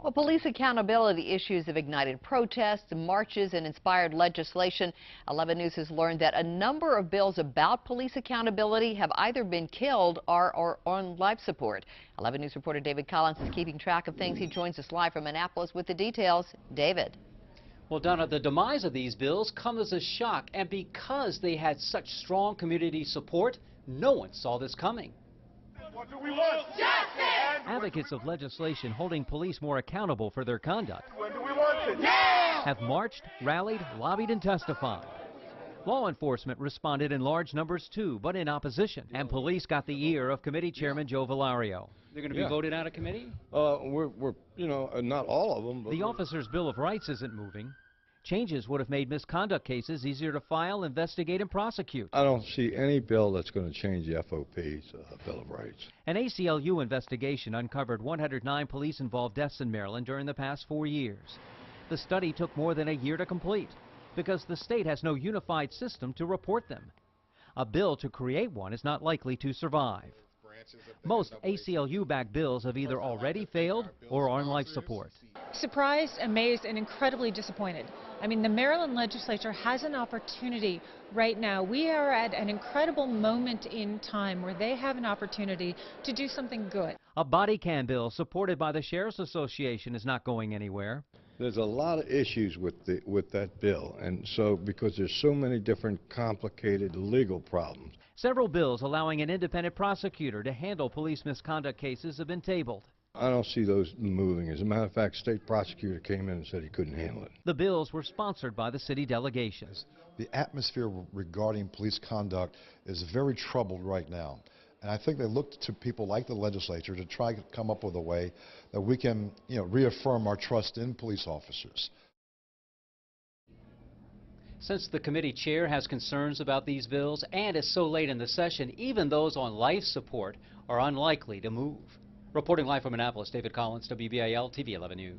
Well, police accountability issues have ignited protests, marches, and inspired legislation. 11 News has learned that a number of bills about police accountability have either been killed or are on life support. 11 News reporter David Collins is keeping track of things. He joins us live from Annapolis with the details. David. Well, Donna, the demise of these bills comes as a shock, and because they had such strong community support, no one saw this coming. What do we want? Justice! Advocates of legislation holding police more accountable for their conduct When do we want it? Now! have marched, rallied, lobbied, and testified. Law enforcement responded in large numbers too, but in opposition, and police got the ear of committee chairman Joe Valario. They're going to be voted out of committee? We're not all of them. But The officer's Bill of Rights isn't moving. Changes would have made misconduct cases easier to file, investigate, and prosecute. I don't see any bill that's going to change the FOP's Bill of Rights. An ACLU investigation uncovered 109 police-involved deaths in Maryland during the past 4 years. The study took more than a year to complete because the state has no unified system to report them. A bill to create one is not likely to survive. Most ACLU-backed bills have either already failed or are on life support. Surprised, amazed, and incredibly disappointed. I mean, the Maryland legislature has an opportunity right now. We are at an incredible moment in time where they have an opportunity to do something good. A body cam bill supported by the Sheriff's Association is not going anywhere. There's a lot of issues with that bill, and so because there's so many different complicated legal problems. Several bills allowing an independent prosecutor to handle police misconduct cases have been tabled. I don't see those moving. As a matter of fact, state prosecutor came in and said he couldn't handle it. The bills were sponsored by the city delegations. The atmosphere regarding police conduct is very troubled right now. And I think they look to people like the legislature to try to come up with a way that we can, reaffirm our trust in police officers. Since the committee chair has concerns about these bills and it's so late in the session, even those on life support are unlikely to move. Reporting live from Annapolis, David Collins, WBAL TV 11 News.